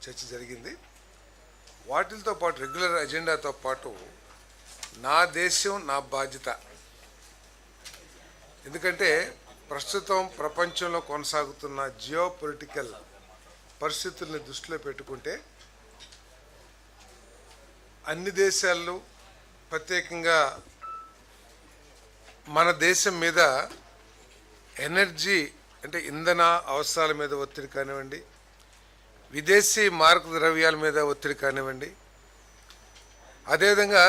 చర్చ జరిగింది. వాటితో పాటు రెగ్యులర్ ఎజెండాతో పాటు నా దేశం నా బాధ్యత. ఎందుకంటే ప్రస్తుతం ప్రపంచంలో కొనసాగుతున్న జియో పొలిటికల్ పరిస్థితుల్ని దృష్టిలో పెట్టుకుంటే అన్ని దేశాల్లో ప్రత్యేకంగా మన దేశం మీద ఎనర్జీ అంటే ఇంధన అవసరాల మీద ఒత్తిడి కానివ్వండి, విదేశీ మారక ద్రవ్యాల మీద ఒత్తిడి కానివ్వండి, అదేవిధంగా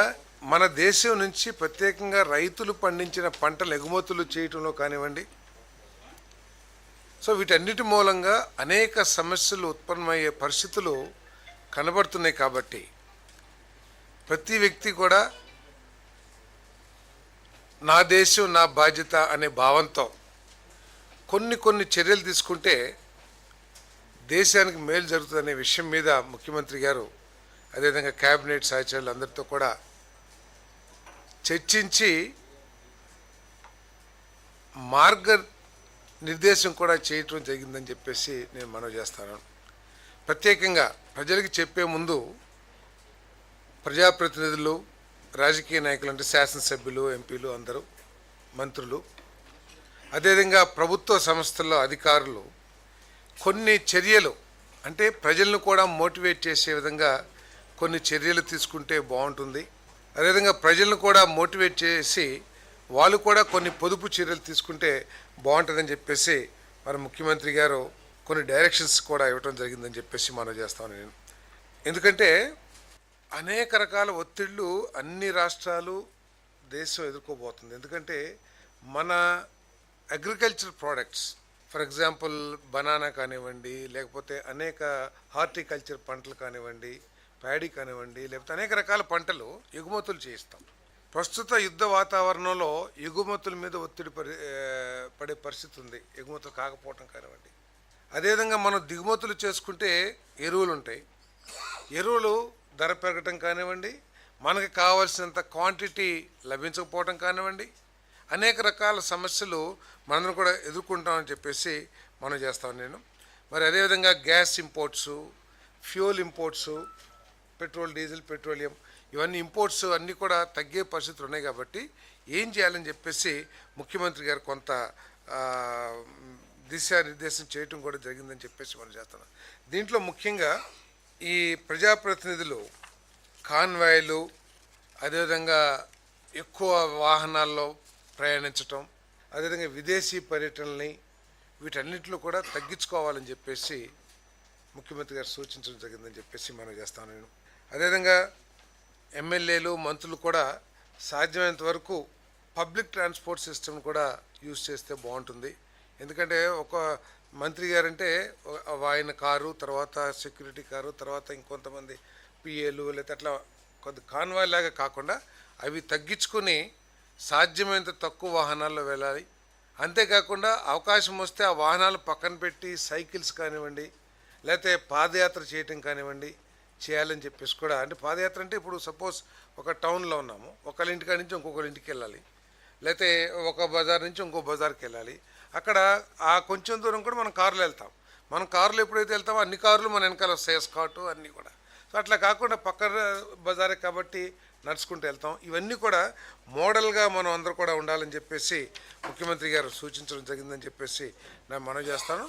మన దేశం నుంచి ప్రత్యేకంగా రైతులు పండించిన పంటలు ఎగుమతులు చేయటంలో కానివ్వండి, సో వీటన్నిటి మూలంగా అనేక సమస్యలు ఉత్పన్నమయ్యే పరిస్థితులు కనబడుతున్నాయి. కాబట్టి ప్రతి వ్యక్తి కూడా నా దేశం నా బాధ్యత అనే భావంతో కొన్ని చర్యలు తీసుకుంటే దేశానికి మేలు జరుగుతుందనే విషయం మీద ముఖ్యమంత్రి గారు అదేవిధంగా క్యాబినెట్ సహచరులు అందరితో కూడా చర్చించి మార్గ నిర్దేశం కూడా చేయటం జరిగిందని చెప్పేసి నేను మనవి చేస్తాను. ప్రత్యేకంగా ప్రజలకు చెప్పే ముందు ప్రజాప్రతినిధులు, రాజకీయ నాయకులు అంటే శాసనసభ్యులు, ఎంపీలు, అందరూ మంత్రులు, అదేవిధంగా ప్రభుత్వ సంస్థల్లో అధికారులు కొన్ని చర్యలు అంటే ప్రజలను కూడా మోటివేట్ చేసే విధంగా కొన్ని చర్యలు తీసుకుంటే బాగుంటుంది. అదేవిధంగా ప్రజలను కూడా మోటివేట్ చేసి వాళ్ళు కూడా కొన్ని పొదుపు చర్యలు తీసుకుంటే బాగుంటుందని చెప్పేసి మన ముఖ్యమంత్రి గారు కొన్ని డైరెక్షన్స్ కూడా ఇవ్వటం జరిగిందని చెప్పేసి మనం చేస్తాను నేను. ఎందుకంటే అనేక రకాల ఒత్తిళ్ళు అన్ని రాష్ట్రాలు దేశం ఎదుర్కోబోతుంది. ఎందుకంటే మన agriculture products, for example banana కానివ్వండి, లేకపోతే అనేక హార్టికల్చర్ పంటలు కానివ్వండి, ప్యాడీ కానివ్వండి, లేకపోతే అనేక రకాల పంటలు ఎగుమతులు చేయిస్తాం. ప్రస్తుత యుద్ధ వాతావరణంలో ఎగుమతుల మీద ఒత్తిడి పడే పరిస్థితి ఉంది, ఎగుమతులు కాకపోవటం కానివ్వండి. అదేవిధంగా మనం దిగుమతులు చేసుకుంటే ఎరువులు ఉంటాయి, ఎరువులు ధర పెరగటం కానివ్వండి, మనకు కావాల్సినంత క్వాంటిటీ లభించకపోవటం కానివ్వండి, అనేక రకాల సమస్యలు మనం కూడా ఎదుర్కొంటామని చెప్పేసి మనం చేస్తాం నేను. మరి అదేవిధంగా gas imports, fuel imports, petrol, diesel, petroleum ఇవన్నీ ఇంపోర్ట్స్ అన్నీ కూడా తగ్గే పరిస్థితులు ఉన్నాయి. కాబట్టి ఏం చేయాలని చెప్పేసి ముఖ్యమంత్రి గారు కొంత దిశానిర్దేశం చేయటం కూడా జరిగిందని చెప్పేసి మనం చేస్తున్నాం. దీంట్లో ముఖ్యంగా ఈ ప్రజాప్రతినిధులు కాన్వాయ్లు, అదేవిధంగా ఎక్కువ వాహనాల్లో ప్రయాణించటం, అదేవిధంగా విదేశీ పర్యటనల్ని వీటన్నిటిలో కూడా తగ్గించుకోవాలని చెప్పేసి ముఖ్యమంత్రి గారు సూచించడం జరిగిందని చెప్పేసి మనం చేస్తాను నేను. అదేవిధంగా ఎమ్మెల్యేలు, మంత్రులు కూడా సాధ్యమైనంత వరకు పబ్లిక్ ట్రాన్స్పోర్ట్ సిస్టమ్ కూడా యూజ్ చేస్తే బాగుంటుంది. ఎందుకంటే ఒక మంత్రి గారంటే ఆయన కారు, తర్వాత సెక్యూరిటీ కారు, తర్వాత ఇంకొంతమంది పిఏలు, లేకపోతే అట్లా కొద్ది కాన్వాయ్ లాగా కాకుండా అవి తగ్గించుకొని సాధ్యమైనంత తక్కువ వాహనాల్లో వెళ్ళాలి. అంతేకాకుండా అవకాశం వస్తే ఆ వాహనాలు పక్కన పెట్టి సైకిల్స్ కానివ్వండి, లేకపోతే పాదయాత్ర చేయటం కానివ్వండి చేయాలని చెప్పేసి కూడా. అంటే పాదయాత్ర అంటే ఇప్పుడు సపోజ్ ఒక టౌన్లో ఉన్నాము, ఒకళ్ళ ఇంటికాడ నుంచి ఇంకొకళ్ళ ఇంటికి వెళ్ళాలి, లేకపోతే ఒక బజార్ నుంచి ఇంకో బజార్కి వెళ్ళాలి. అక్కడ ఆ కొంచెం దూరం కూడా మనం కారులో వెళ్తాం. మనం కారులో ఎప్పుడైతే వెళ్తామో అన్ని కార్లు మన వెనకాల వస్తాయి, ఎస్కార్ట్ అన్నీ కూడా. సో అట్లా కాకుండా పక్క బజారే కాబట్టి నడుచుకుంటూ వెళ్తాం. ఇవన్నీ కూడా మోడల్గా మనం అందరూ కూడా ఉండాలని చెప్పేసి ముఖ్యమంత్రి గారు సూచించడం జరిగిందని చెప్పేసి నేను మనవి చేస్తాను.